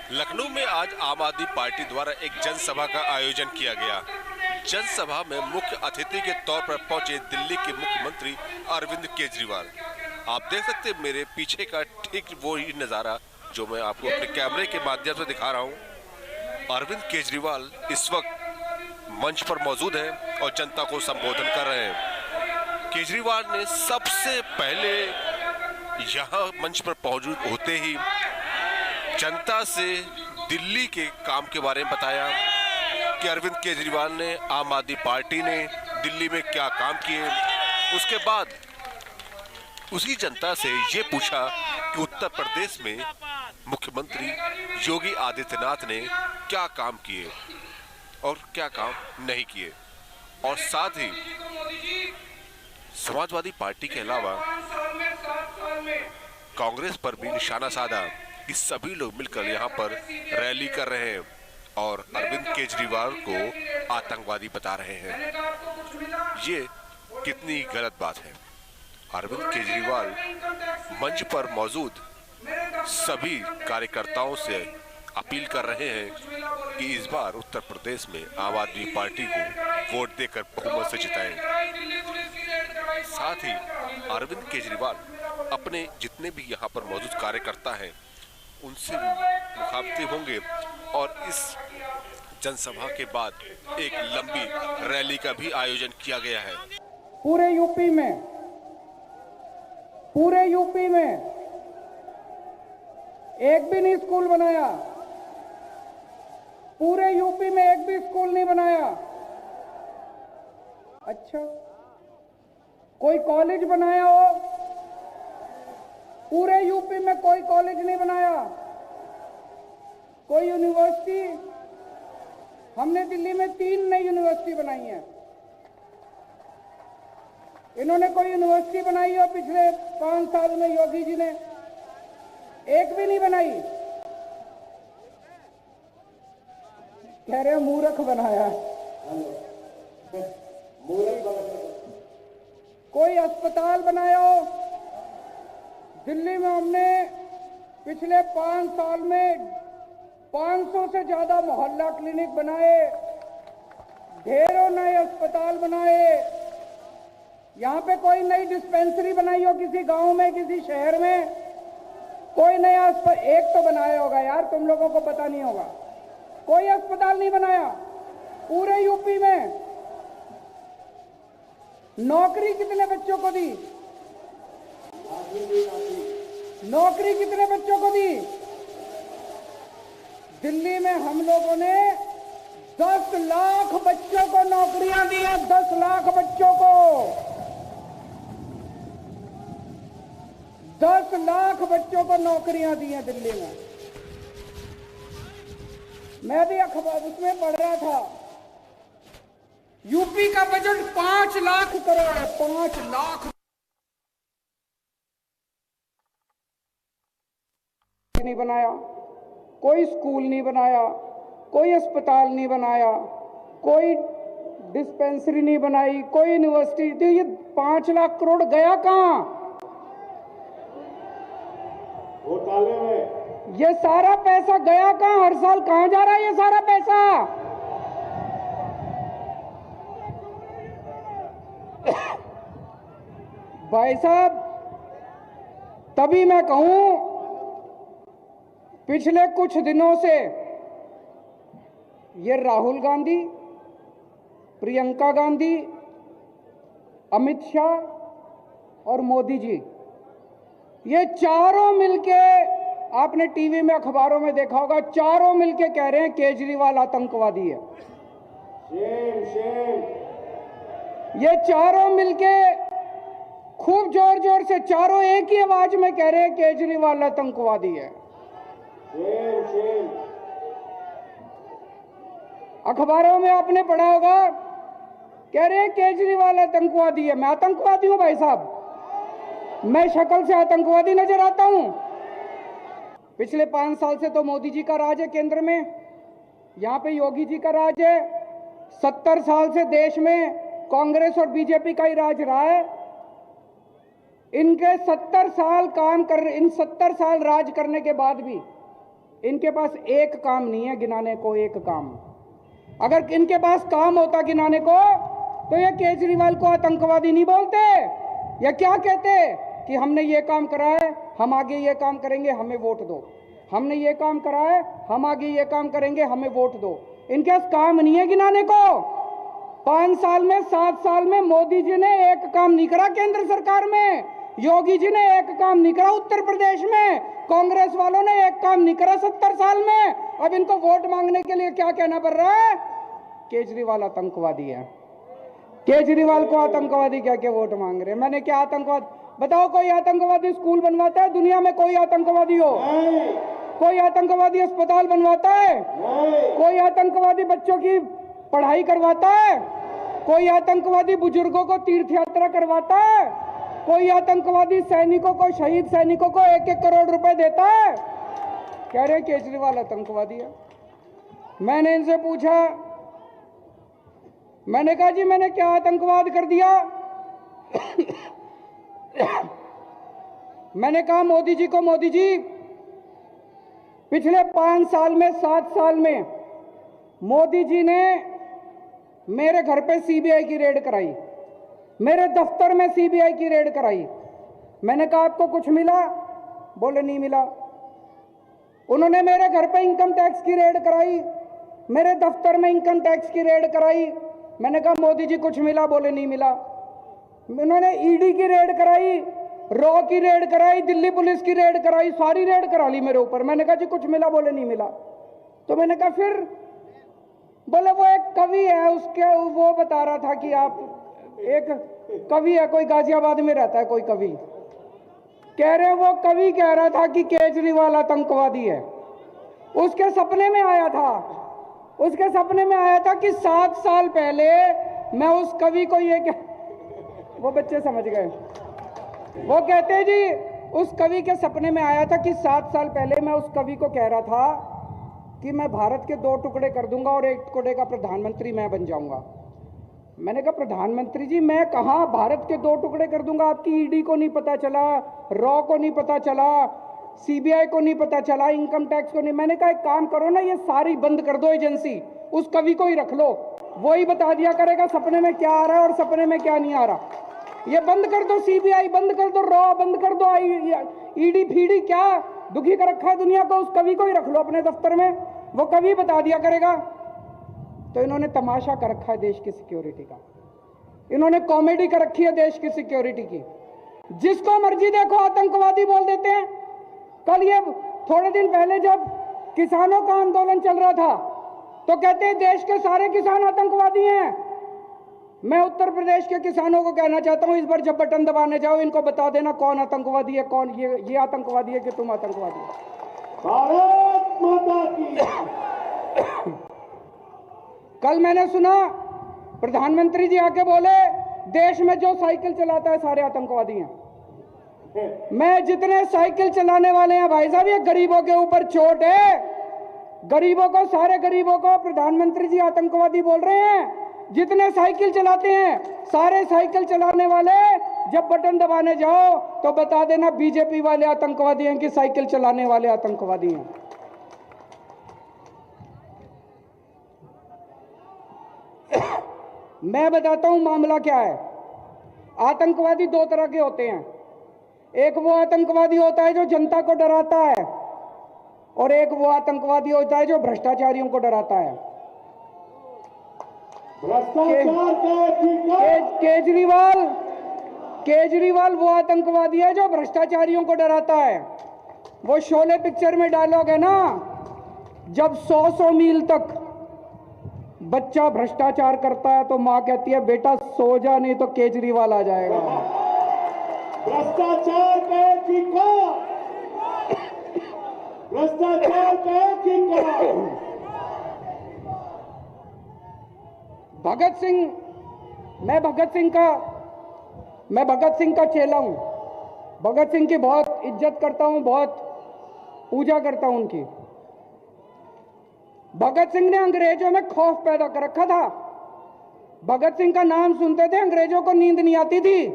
लखनऊ में आज आम आदमी पार्टी द्वारा एक जनसभा का आयोजन किया गया। जनसभा में मुख्य अतिथि के तौर पर पहुंचे दिल्ली के मुख्यमंत्री अरविंद केजरीवाल। आप देख सकते हैं मेरे पीछे का ठीक वो ही नज़ारा जो मैं आपको अपने कैमरे के माध्यम से दिखा रहा हूं। अरविंद केजरीवाल इस वक्त मंच पर मौजूद हैं और जनता को संबोधन कर रहे हैं। केजरीवाल ने सबसे पहले यहाँ मंच पर मौजूद होते ही जनता से दिल्ली के काम के बारे में बताया कि अरविंद केजरीवाल ने, आम आदमी पार्टी ने दिल्ली में क्या काम किए। उसके बाद उसी जनता से ये पूछा कि उत्तर प्रदेश में मुख्यमंत्री योगी आदित्यनाथ ने क्या काम किए और क्या काम नहीं किए, और साथ ही समाजवादी पार्टी के अलावा कांग्रेस पर भी निशाना साधा कि सभी लोग मिलकर यहाँ पर रैली कर रहे हैं और अरविंद केजरीवाल को आतंकवादी बता रहे हैं। ये कितनी गलत बात है। अरविंद केजरीवाल मंच पर मौजूद सभी कार्यकर्ताओं से अपील कर रहे हैं कि इस बार उत्तर प्रदेश में आम आदमी पार्टी को वोट देकर बहुमत से जिताएं। साथ ही अरविंद केजरीवाल अपने जितने भी यहाँ पर मौजूद कार्यकर्ता हैं उनसे मुखातिब होंगे और इस जनसभा के बाद एक लंबी रैली का भी आयोजन किया गया है। पूरे यूपी में एक भी नहीं स्कूल बनाया। पूरे यूपी में एक भी स्कूल नहीं बनाया। अच्छा, कोई कॉलेज बनाया हो? पूरे यूपी में कोई कॉलेज नहीं बनाया। कोई यूनिवर्सिटी? हमने दिल्ली में 3 नई यूनिवर्सिटी बनाई है। इन्होंने कोई यूनिवर्सिटी बनाई हो पिछले 5 साल में? योगी जी ने एक भी नहीं बनाई। कह रहे मूर्ख बनाया। कोई अस्पताल बनाया हो? दिल्ली में हमने पिछले 5 साल में 500 से ज्यादा मोहल्ला क्लिनिक बनाए, ढेरों नए अस्पताल बनाए। यहाँ पे कोई नई डिस्पेंसरी बनाई हो किसी गांव में, किसी शहर में? कोई नया एक तो बनाया होगा यार, तुम लोगों को पता नहीं होगा। कोई अस्पताल नहीं बनाया पूरे यूपी में। नौकरी कितने बच्चों को दी? नौकरी कितने बच्चों को दी? दिल्ली में हम लोगों ने 10 लाख बच्चों को नौकरियां दी हैं। 10 लाख बच्चों को, 10 लाख बच्चों को नौकरियां दी हैं दिल्ली में। मैं भी अखबार उसमें पढ़ रहा था, यूपी का बजट 5 लाख करोड़ है। 5 लाख नहीं बनाया, कोई स्कूल नहीं बनाया, कोई अस्पताल नहीं बनाया, कोई डिस्पेंसरी नहीं बनाई, कोई यूनिवर्सिटी। तो ये 5 लाख करोड़ गया कहां? घोटाले में। ये सारा पैसा गया कहां? हर साल कहां जा रहा है ये सारा पैसा? भाई साहब, तभी मैं कहूं पिछले कुछ दिनों से ये राहुल गांधी, प्रियंका गांधी, अमित शाह और मोदी जी, ये चारों मिलके, आपने टीवी में अखबारों में देखा होगा, चारों मिलके कह रहे हैं केजरीवाल आतंकवादी है। ये चारों मिलके खूब जोर जोर से, चारों एक ही आवाज में कह रहे हैं केजरीवाल आतंकवादी है। अखबारों में आपने पढ़ा होगा, कह रहे हैं केजरीवाल आतंकवादी है। मैं आतंकवादी हूं भाई साहब? मैं शक्ल से आतंकवादी नजर आता हूं? पिछले 5 साल से तो मोदी जी का राज है केंद्र में, यहां पे योगी जी का राज है। 70 साल से देश में कांग्रेस और बीजेपी का ही राज रहा है। इनके 70 साल इन 70 साल राज करने के बाद भी इनके पास एक काम नहीं है गिनाने को, एक काम। अगर इनके पास काम होता गिनाने को तो ये केजरीवाल को आतंकवादी नहीं बोलते, या क्या कहते कि हमने ये काम करा है, हम आगे ये काम करेंगे, हमें वोट दो। हमने ये काम करा है, हम आगे ये काम करेंगे, हमें वोट दो। इनके पास काम नहीं है गिनाने को। 5 साल में 7 साल में मोदी जी ने एक काम नहीं करा, केंद्र सरकार में योगी जी ने एक काम नहीं करा, उत्तर प्रदेश में कांग्रेस वालों ने एक काम नहीं करा 70 साल में। अब इनको वोट मांगने के लिए क्या कहना पड़ रहा है? केजरीवाल आतंकवादी है। केजरीवाल को आतंकवादी क्या क्या वोट मांग रहे हैं? मैंने क्या आतंकवाद बताओ? कोई आतंकवादी स्कूल बनवाता है दुनिया में? कोई आतंकवादी हो? कोई आतंकवादी अस्पताल बनवाता है? कोई आतंकवादी बच्चों की पढ़ाई करवाता है? कोई आतंकवादी बुजुर्गों को तीर्थ यात्रा करवाता है? कोई आतंकवादी सैनिकों को, शहीद सैनिकों को 1-1 करोड़ रुपए देता है? कह रहे केजरीवाल आतंकवादी है। मैंने इनसे पूछा, मैंने कहा जी मैंने क्या आतंकवाद कर दिया? मैंने कहा मोदी जी को, मोदी जी पिछले 5 साल में 7 साल में मोदी जी ने मेरे घर पे सीबीआई की रेड कराई, मेरे दफ्तर में सीबीआई की रेड कराई। मैंने कहा आपको कुछ मिला? बोले नहीं मिला। उन्होंने मेरे घर पे इनकम टैक्स की रेड कराई, मेरे दफ्तर में इनकम टैक्स की रेड कराई। मैंने कहा मोदी जी कुछ मिला? बोले नहीं मिला। उन्होंने ईडी की रेड कराई, रॉ की रेड कराई, दिल्ली पुलिस की रेड कराई, सारी रेड करा ली मेरे ऊपर। मैंने कहा जी कुछ मिला? बोले नहीं मिला। तो मैंने कहा फिर? बोले वो एक कवि है, उसके वो बता रहा था कि आप एक कवि है, कोई गाजियाबाद में रहता है कोई कवि, कह रहे वो कवि कह रहा था कि केजरीवाल आतंकवादी है। उसके सपने में आया था, उसके सपने में आया था कि 7 साल पहले मैं उस कवि को ये वो बच्चे समझ गए, वो कहते जी उस कवि के सपने में आया था कि 7 साल पहले मैं उस कवि को कह रहा था कि मैं भारत के 2 टुकड़े कर दूंगा और 1 टुकड़े का प्रधानमंत्री मैं बन जाऊंगा। मैंने कहा प्रधानमंत्री जी मैं कहाँ भारत के 2 टुकड़े कर दूंगा? आपकी ईडी को नहीं पता चला, रॉ को नहीं पता चला, सीबीआई को नहीं पता चला, इनकम टैक्स को नहीं। मैंने कहा एक काम करो ना, ये सारी बंद कर दो एजेंसी, उस कवि को ही रख लो, वो ही बता दिया करेगा सपने में क्या आ रहा है और सपने में क्या नहीं आ रहा। ये बंद कर दो, सीबीआई बंद कर दो, रॉ बंद कर दो, ईडी फीडी क्या दुखी कर रखा है दुनिया को, उस कवि को ही रख लो अपने दफ्तर में, वो कवि बता दिया करेगा। तो इन्होंने तमाशा कर रखा है देश की सिक्योरिटी का, इन्होंने कॉमेडी कर रखी है देश की सिक्योरिटी की। जिसको मर्जी देखो आतंकवादी बोल देते हैं। कल ये थोड़े दिन पहले जब किसानों का आंदोलन चल रहा था तो कहते हैं देश के सारे किसान आतंकवादी हैं। मैं उत्तर प्रदेश के किसानों को कहना चाहता हूं, इस बार जब बटन दबाने जाओ इनको बता देना कौन आतंकवादी है, कौन ये आतंकवादी है कि तुम आतंकवादी हो। भारत माता की। कल मैंने सुना प्रधानमंत्री जी आके बोले देश में जो साइकिल चलाता है सारे आतंकवादी हैं। मैं जितने साइकिल चलाने वाले हैं भाई साहब, ये गरीबों के ऊपर चोट है, गरीबों को, सारे गरीबों को प्रधानमंत्री जी आतंकवादी बोल रहे हैं। जितने साइकिल चलाते हैं सारे साइकिल चलाने वाले जब बटन दबाने जाओ तो बता देना बीजेपी वाले आतंकवादी हैं कि साइकिल चलाने वाले आतंकवादी हैं। मैं बताता हूं मामला क्या है। आतंकवादी 2 तरह के होते हैं, एक वो आतंकवादी होता है जो जनता को डराता है और एक वो आतंकवादी होता है जो भ्रष्टाचारियों को डराता है। केजरीवाल वो आतंकवादी है जो भ्रष्टाचारियों को डराता है। वो शोले पिक्चर में डायलॉग है ना, जब 100 मील तक बच्चा भ्रष्टाचार करता है तो मां कहती है बेटा सो जा नहीं तो केजरीवाल आ जाएगा। भ्रष्टाचार भगत सिंह, मैं भगत सिंह का चेला हूं। भगत सिंह की बहुत इज्जत करता हूं, बहुत पूजा करता हूं उनकी। भगत सिंह ने अंग्रेजों में खौफ पैदा कर रखा था। भगत सिंह का नाम सुनते थे अंग्रेजों को नींद नहीं आती थी।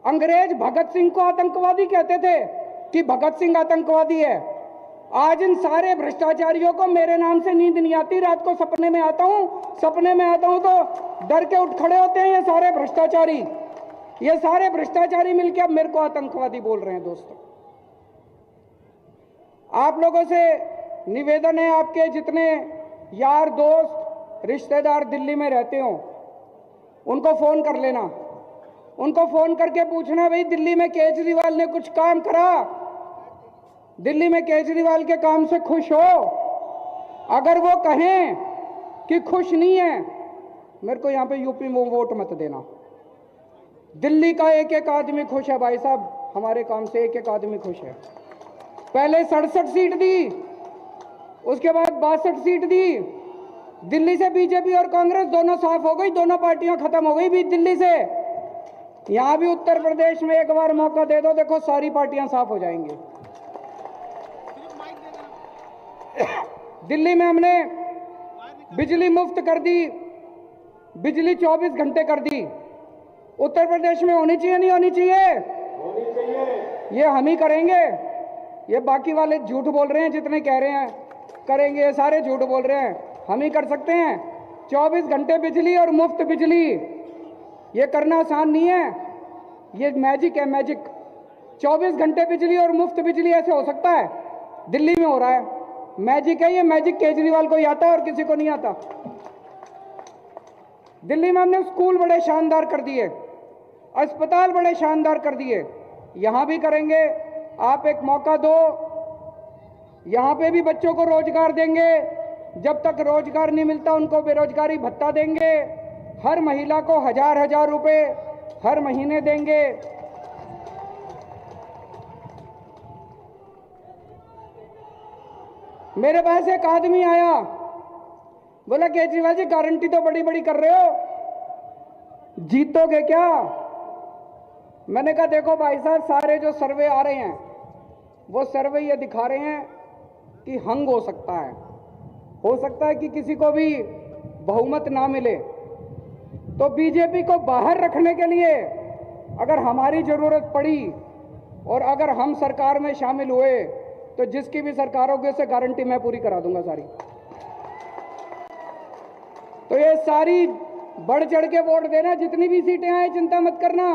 अंग्रेज भगत सिंह को आतंकवादी कहते थे कि भगत सिंह आतंकवादी है। आज इन सारे भ्रष्टाचारियों को मेरे नाम से नींद नहीं आती, रात को सपने में आता हूं तो डर के उठ खड़े होते हैं ये सारे भ्रष्टाचारी मिलकर अब मेरे को आतंकवादी बोल रहे हैं। दोस्तों, आप लोगों से निवेदन है, आपके जितने यार दोस्त रिश्तेदार दिल्ली में रहते हो उनको फोन कर लेना, उनको फोन करके पूछना, भाई दिल्ली में केजरीवाल ने कुछ काम करा, दिल्ली में केजरीवाल के काम से खुश हो? अगर वो कहें कि खुश नहीं है, मेरे को यहां पे यूपी में वोट मत देना। दिल्ली का एक एक आदमी खुश है भाई साहब, हमारे काम से एक एक आदमी खुश है। पहले 67 सीट दी, उसके बाद 62 सीट दी। दिल्ली से बीजेपी और कांग्रेस दोनों साफ हो गई, दोनों पार्टियां खत्म हो गई भी दिल्ली से। यहां भी उत्तर प्रदेश में एक बार मौका दे दो, देखो सारी पार्टियां साफ हो जाएंगी। दिल्ली में हमने बिजली मुफ्त कर दी, बिजली 24 घंटे कर दी। उत्तर प्रदेश में होनी चाहिए नहीं होनी चाहिए? होनी चाहिए। ये हम ही करेंगे, ये बाकी वाले झूठ बोल रहे हैं, जितने कह रहे हैं करेंगे, ये सारे झूठ बोल रहे हैं। हम ही कर सकते हैं 24 घंटे बिजली और मुफ्त बिजली। ये करना आसान नहीं है, ये मैजिक है, मैजिक। 24 घंटे बिजली और मुफ्त बिजली ऐसे हो सकता है? दिल्ली में हो रहा है, मैजिक है ये। मैजिक केजरीवाल को ही आता है और किसी को नहीं आता। दिल्ली में हमने स्कूल बड़े शानदार कर दिए, अस्पताल बड़े शानदार कर दिए, यहां भी करेंगे। आप एक मौका दो, यहां पे भी बच्चों को रोजगार देंगे। जब तक रोजगार नहीं मिलता उनको बेरोजगारी भत्ता देंगे। हर महिला को 1000 रुपए हर महीने देंगे। मेरे पास एक आदमी आया, बोला केजरीवाल जी गारंटी तो बड़ी बड़ी कर रहे हो, जीतोगे क्या? मैंने कहा देखो भाई साहब, सारे जो सर्वे आ रहे हैं वो सर्वे ये दिखा रहे हैं कि हंग हो सकता है कि किसी को भी बहुमत ना मिले। तो बीजेपी को बाहर रखने के लिए अगर हमारी जरूरत पड़ी और अगर हम सरकार में शामिल हुए तो जिसकी भी सरकार होगी उसे गारंटी मैं पूरी करा दूंगा सारी। तो ये सारी बढ़ चढ़ के वोट देना, जितनी भी सीटें आए चिंता मत करना,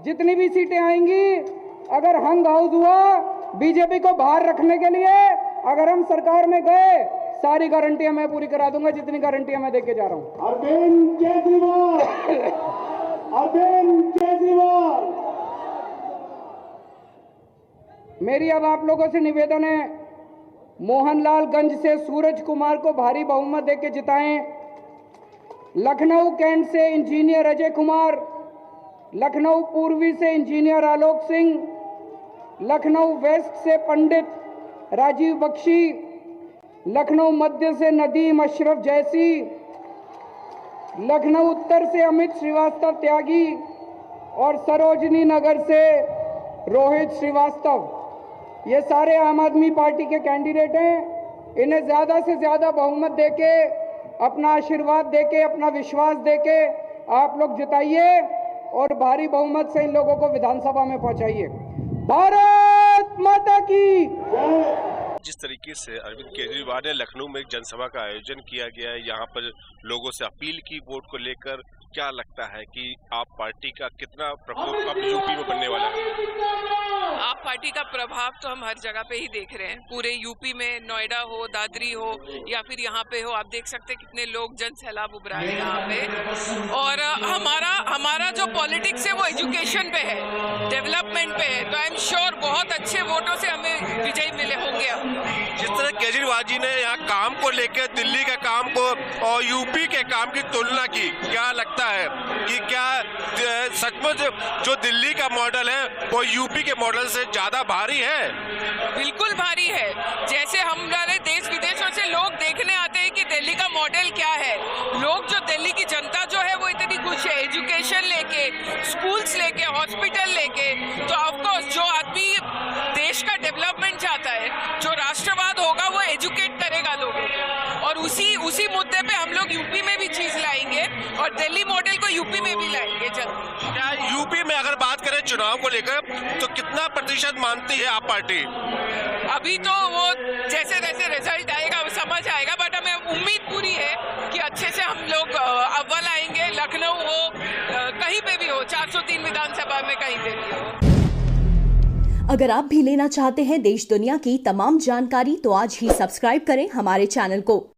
जितनी भी सीटें आएंगी अगर हंग हाउस हुआ बीजेपी को बाहर रखने के लिए, अगर हम सरकार में गए, सारी गारंटियां मैं पूरी करा दूंगा, जितनी गारंटियां मैं देके जा रहा हूं। अरविंद केजरीवाल। मेरी अब आप लोगों से निवेदन है, मोहनलालगंज से सूरज कुमार को भारी बहुमत देके जिताएं। लखनऊ कैंट से इंजीनियर अजय कुमार, लखनऊ पूर्वी से इंजीनियर आलोक सिंह, लखनऊ वेस्ट से पंडित राजीव बख्शी, लखनऊ मध्य से नदीम अशरफ जैसी, लखनऊ उत्तर से अमित श्रीवास्तव त्यागी और सरोजनी नगर से रोहित श्रीवास्तव। ये सारे आम आदमी पार्टी के कैंडिडेट हैं। इन्हें ज्यादा से ज्यादा बहुमत देके, अपना आशीर्वाद देके, अपना विश्वास देके आप लोग जिताइए और भारी बहुमत से इन लोगों को विधानसभा में पहुंचाइए। भारत माता की। जिस तरीके से अरविंद केजरीवाल ने लखनऊ में एक जनसभा का आयोजन किया गया है, यहाँ पर लोगों से अपील की वोट को लेकर, क्या लगता है कि आप पार्टी का कितना प्रकोप अब यूपी में बनने वाला है? आप पार्टी का प्रभाव तो हम हर जगह पे ही देख रहे हैं, पूरे यूपी में, नोएडा हो, दादरी हो या फिर यहाँ पे हो, आप देख सकते हैं कितने लोग जन सैलाब उभरा है यहाँ पे। और हमारा जो पॉलिटिक्स है वो एजुकेशन पे है, डेवलपमेंट पे है, तो आई एम श्योर बहुत अच्छे वोटों से हमें विजयी मिले होंगे। जिस तरह केजरीवाल जी ने यहाँ काम को लेकर दिल्ली के काम को और यूपी के काम की तुलना की, क्या लगता है कि क्या सचमुच जो दिल्ली का मॉडल है वो यूपी के मॉडल से ज्यादा भारी है? बिल्कुल भारी है। जैसे हमारे देश विदेशों से लोग देखने आते हैं कि दिल्ली का मॉडल क्या है, लोग जो दिल्ली की जनता जो है वो इतनी खुश है, एजुकेशन लेके, स्कूल्स लेके, हॉस्पिटल लेके। तो ऑफकोर्स जो आदमी देश का डेवलपमेंट चाहता है, जो राष्ट्रवाद होगा, वो एजुकेट करेगा लोगों को, और उसी मुद्दे पे हम लोग यूपी में भी चीज लाएंगे और दिल्ली मॉडल को यूपी में भी लाएंगे जल्दी। क्या यूपी में अगर बात चुनाव को लेकर तो कितना प्रतिशत मानती है आप पार्टी? अभी तो वो जैसे जैसे रिजल्ट आएगा समझ आएगा, बट हमें उम्मीद पूरी है कि अच्छे से हम लोग अव्वल आएंगे। लखनऊ हो, कहीं पे भी हो, 403 विधानसभा में कहीं पे भी हो। अगर आप भी लेना चाहते हैं देश दुनिया की तमाम जानकारी तो आज ही सब्सक्राइब करें हमारे चैनल को।